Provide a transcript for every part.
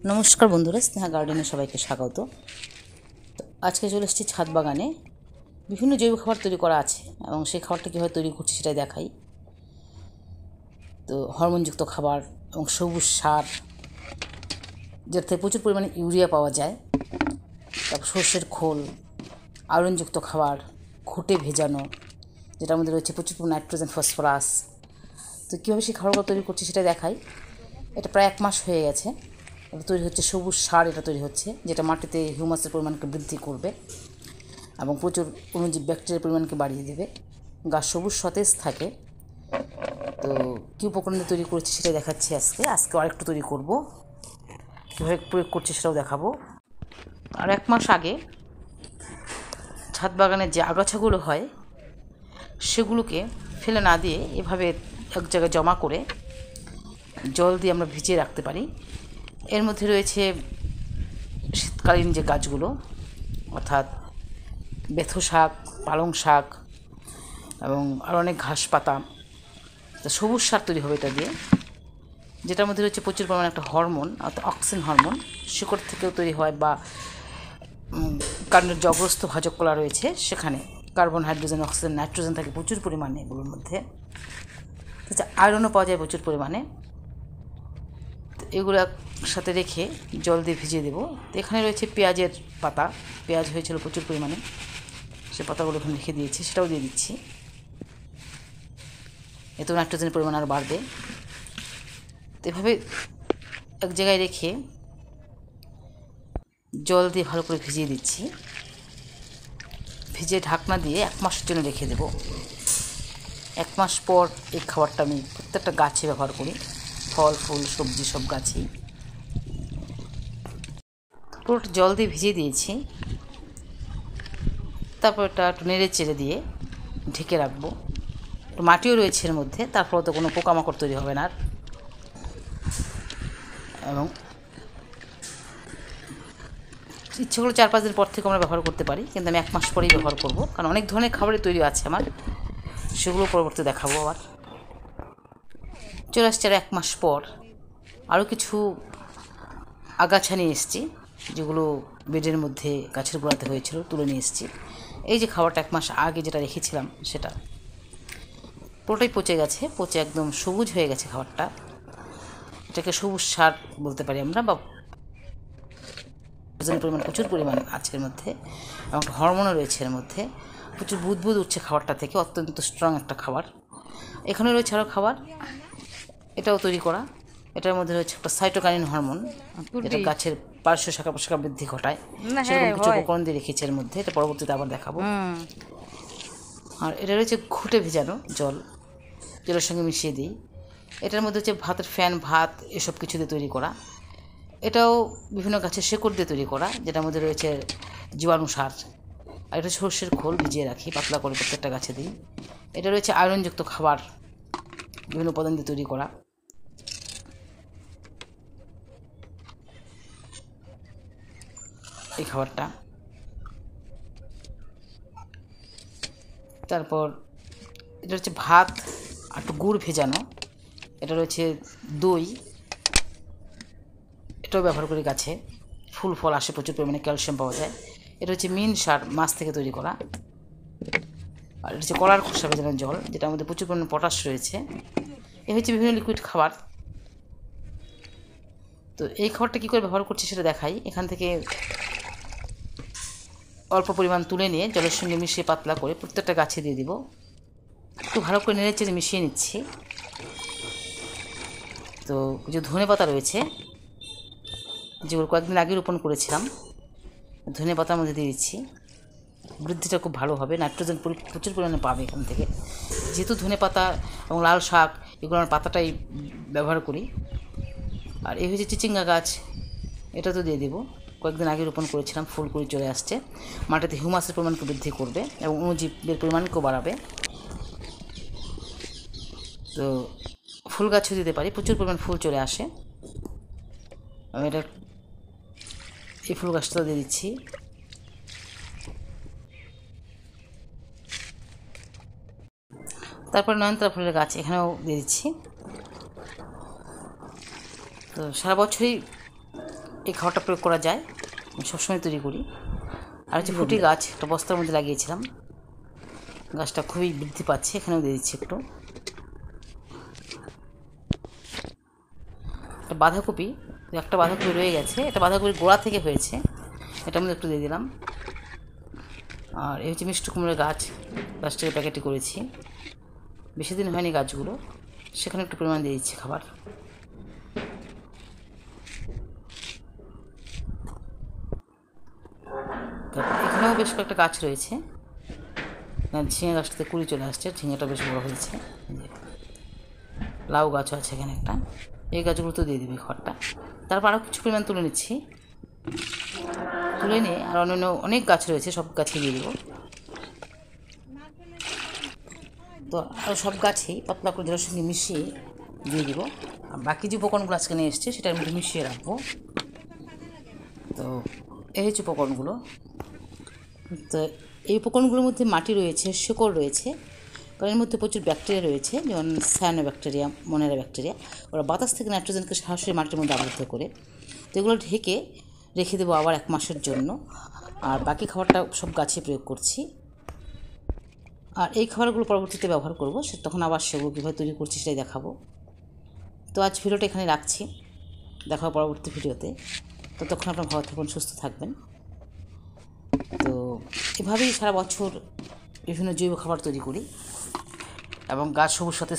নমস্কার বন্ধুরা, স্নেহা গার্ডেনে সবাইকে স্বাগত। তো আজকে চলে এসেছি ছাদ বাগানে। বিভিন্ন জৈব খাবার তৈরি করা আছে এবং সেই খাবারটা কীভাবে তৈরি করছি সেটাই দেখাই। তো হরমোনযুক্ত খাবার এবং সবুজ সার, যাতে প্রচুর পরিমাণে ইউরিয়া পাওয়া যায়। তারপর সর্ষের খোল, আয়রনযুক্ত খাবার, ঘুটে ভেজানো, যেটার মধ্যে রয়েছে প্রচুর নাইট্রোজেন, ফসফরাস। তো কীভাবে সেই খাবারগুলো তৈরি করছি সেটা দেখাই। এটা প্রায় 1 মাস হয়ে গেছে। এটা তৈরি হচ্ছে সবুজ সার, এটা তৈরি হচ্ছে যেটা মাটিতে হিউমাসের পরিমাণকে বৃদ্ধি করবে এবং প্রচুর অণুজীব ব্যাকটেরিয়ার পরিমাণকে বাড়িয়ে দেবে, গাছ সবুজ সতেজ থাকে। তো কী উপকরণ দিয়ে তৈরি করছি সেটাই দেখাচ্ছি আজকে আরেকটু তৈরি করব, কীভাবে প্রয়োগ করছি সেটাও দেখাবো। আর 1 মাস আগে ছাদ বাগানের যে আগাছাগুলো হয় সেগুলোকে ফেলে না দিয়ে এভাবে এক জায়গায় জমা করে জল দিয়ে আমরা ভিজিয়ে রাখতে পারি। এর মধ্যে রয়েছে শীতকালীন যে গাছগুলো, অর্থাৎ বেথো শাক, পালং শাক এবং আরও অনেক ঘাস পাতা। তো সবুজ সার তৈরি হবে এটা দিয়ে, যেটার মধ্যে রয়েছে প্রচুর পরিমাণে একটা হরমোন, অর্থাৎ অক্সিন হরমোন, শিকড় থেকেও তৈরি হয়, বা কাণ্ডের যে অগ্রস্থ ভাজক কলা রয়েছে সেখানে কার্বন, হাইড্রোজেন, অক্সিজেন, নাইট্রোজেন থাকে প্রচুর পরিমাণে এগুলোর মধ্যে। আয়রনও পাওয়া যায় প্রচুর পরিমাণে। তো এগুলো সাথে রেখে জল দিয়ে ভিজিয়ে দেবো। তো এখানে রয়েছে পেঁয়াজের পাতা, পেঁয়াজ হয়েছিল প্রচুর পরিমাণে, সে পাতাগুলো এখানে রেখে দিয়েছি, সেটাও দিয়ে দিচ্ছি। এতে নাইট্রোজেনের পরিমাণ আরও বাড়বে। তো এভাবে এক জায়গায় রেখে জল দিয়ে ভালো করে ভিজিয়ে দিচ্ছি। ভিজিয়ে ঢাকনা দিয়ে 1 মাসের জন্য রেখে দেব। 1 মাস পর এই খাবারটা আমি প্রত্যেকটা গাছে ব্যবহার করি, ফল, ফুল, সবজি সব গাছেই। পুরোটা জল দিয়ে ভিজিয়ে দিয়েছি। তারপর এটা একটু নেড়ে চেড়ে দিয়ে ঢেকে রাখবো। একটু মাটিও রয়েছে এর মধ্যে, তারপর তো কোনো পোকামাকড় তৈরি হবে না। এবং ইচ্ছে করলে 4-5 দিন পর থেকে আমরা ব্যবহার করতে পারি, কিন্তু আমি 1 মাস পরেই ব্যবহার করব, কারণ অনেক ধরনের খাবারই তৈরি আছে আমার, সেগুলো পরবর্তী দেখাবো। আবার চলে আসছে আর 1 মাস পর আরও কিছু আগাছা নিয়ে এসেছি, যেগুলো বেডের মধ্যে গাছের গোড়াতে হয়েছিল, তুলে নিয়ে এসেছি। এই যে খাবারটা 1 মাস আগে যেটা রেখেছিলাম সেটা পুরোটাই পচে গেছে, পচে একদম সবুজ হয়ে গেছে খাবারটা। এটাকে সবুজ সার বলতে পারি আমরা, বা ওজনের পরিমাণ প্রচুর পরিমাণ আছে এর মধ্যে, এবং একটা হরমোনও রয়েছে এর মধ্যে। প্রচুর বুদবুদ উঠছে খাবারটা থেকে, অত্যন্ত স্ট্রং একটা খাবার। এখানে রয়েছে আরও খাবার, এটাও তৈরি করা। এটার মধ্যে রয়েছে একটা সাইটোকাইনিন হরমোন, এটা গাছের পার্শ্ব শাখা প্রশাখা বৃদ্ধি ঘটায়। সেরকম কিছু উপকরণ দিয়ে রেখেছে এর মধ্যে, এটা পরবর্তীতে আবার দেখাবো। আর এটা রয়েছে ঘুটে ভেজানো জল, জলের সঙ্গে মিশিয়ে দিই। এটার মধ্যে হচ্ছে ভাতের ফ্যান, ভাত, এসব কিছু দিয়ে তৈরি করা। এটাও বিভিন্ন গাছের শেকড় দিয়ে তৈরি করা, যেটার মধ্যে রয়েছে জীবাণু সার। আর এটা সর্ষের খোল ভিজিয়ে রাখি, পাতলা করে প্রত্যেকটা গাছে দিই। এটা রয়েছে আয়রনযুক্ত খাবার, বিভিন্ন উপাদান দিয়ে তৈরি করা। এই খাবারটা, তারপর এটা হচ্ছে ভাত আর একটু গুড় ভেজানো। এটা রয়েছে দই, এটাও ব্যবহার করি গাছে, ফুল ফল আসে, প্রচুর পরিমাণে ক্যালসিয়াম পাওয়া যায়। এটা হচ্ছে মিন সার, মাছ থেকে তৈরি করা। আর এটা হচ্ছে কলার খোসা ভেজানো জল, যেটার মধ্যে প্রচুর পরিমাণে পটাশ রয়েছে। এ হচ্ছে বিভিন্ন লিকুইড খাবার। তো এই খাবারটা কী করে ব্যবহার করছি সেটা দেখাই। এখান থেকে অল্প পরিমাণ তুলে নিয়ে জলের সঙ্গে মিশিয়ে পাতলা করে প্রত্যেকটা গাছে দিয়ে দিব। একটু ভালো করে নেড়ে চেড়ে মিশিয়ে নিচ্ছি। তো যে ধনে পাতা রয়েছে, যেগুলো কয়েকদিন আগে রোপণ করেছিলাম, ধনে পাতার মধ্যে দিয়ে দিচ্ছি। বৃদ্ধিটা খুব ভালো হবে, নাইট্রোজেন প্রচুর পরিমাণে পাবে এখান থেকে, যেহেতু ধনে পাতা এবং লাল শাক এগুলো আমার পাতাটাই ব্যবহার করি। আর এই হচ্ছে চিচিঙ্গা গাছ, এটা তো দিয়ে দেবো, কয়েকদিন আগে রোপণ করেছিলাম, ফুল করে চলে আসছে। মাটিতে হিউমাসের পরিমাণকে বৃদ্ধি করবে এবং অণুজীবের পরিমাণকেও বাড়াবে। তো ফুল গাছও দিতে পারি, প্রচুর পরিমাণ ফুল চলে আসে। আমি এটা এই ফুল গাছটাও দিয়ে দিচ্ছি। তারপর নয়নতারা ফুলের গাছ এখানেও দিয়ে দিচ্ছি। তো সারা বছরই এই খাবারটা প্রয়োগ করা যায়, আমি সবসময় তৈরি করি। আর হচ্ছে ফুটি গাছ, একটা বস্তার মধ্যে লাগিয়েছিলাম, গাছটা খুবই বৃদ্ধি পাচ্ছে, এখানেও দিয়ে দিচ্ছি একটু। বাঁধাকপি, একটা বাঁধাকপি রয়ে গেছে, এটা বাঁধাকপির গোড়া থেকে হয়েছে, এটার মধ্যে একটু দিয়ে দিলাম। আর এই হচ্ছে মিষ্টি কুমড়োর গাছ, গাছটাকে প্যাকেটে করেছি, বেশি দিন হয়নি গাছগুলো, সেখানে একটু পরিমাণ দিয়ে দিচ্ছি খাবার। এখানেও বেশ কয়েকটা গাছ রয়েছে, ঝিঙে গাছটাতে কুড়ি চলে আসছে, ঝিঙেটা বেশ বড়ো হয়েছে। লাউ গাছও আছে এখানে একটা, এই গাছগুলো তো দিয়ে দিবি খাবারটা। তারপর আরও কিছু পরিমাণ তুলে নিচ্ছি, তুলে নিয়ে আর অন্যান্য অনেক গাছ রয়েছে, সব গাছে দিয়ে দেবো। তো আর সব গাছেই পাতলা করে জলের সঙ্গে মিশিয়ে দিয়ে দিব। আর বাকি যে উপকরণগুলো আজকে নিয়ে এসছে সেটার মধ্যে মিশিয়ে রাখবো। তো এই হচ্ছে উপকরণগুলো। তো এই উপকরণগুলোর মধ্যে মাটি রয়েছে, শিকড় রয়েছে, কারণ এর মধ্যে প্রচুর ব্যাকটেরিয়া রয়েছে, যেমন সায়ানোব্যাকটেরিয়া, মনেরা ব্যাকটেরিয়া। ওরা বাতাস থেকে নাইট্রোজেনকে সরাসরি মাটির মধ্যে আবদ্ধ করে। তো এগুলো ঢেকে রেখে দেবো আবার 1 মাসের জন্য। আর বাকি খাবারটা সব গাছে প্রয়োগ করছি। আর এই খাবারগুলো পরবর্তীতে ব্যবহার করব, তখন আবার সেগুলো কীভাবে তৈরি করছি সেটাই দেখাবো। তো আজ ভিডিওটা এখানে রাখছি, দেখা হবে পরবর্তী ভিডিওতে। ততক্ষণ আপনারা ভালো থাকবেন, সুস্থ থাকবেন। তো এভাবেই সারা বছর বিভিন্ন জৈব খাবার তৈরি করি, এবং গাছ সবুজ সাথে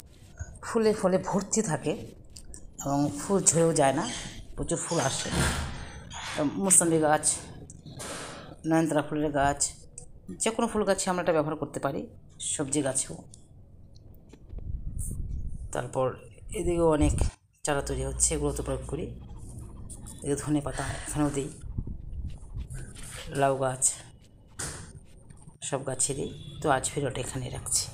ফুলে ফলে ভর্তি থাকে, এবং ফুল ঝরেও যায় না, প্রচুর ফুল আসে। মৌসুমি গাছ, নয়নতারা ফুলের গাছ, যে কোনো ফুল গাছে আমরা এটা ব্যবহার করতে পারি, সবজি গাছেও। তারপর এদিকেও অনেক চারা তৈরি হচ্ছে, এগুলো তো প্রয়োগ করি। এদিকে ধনে পাতা এখানেও দিই, লাউ গাছ, সব গাছে দিই। তো আজ ভিডিওটা এখানে রাখছি।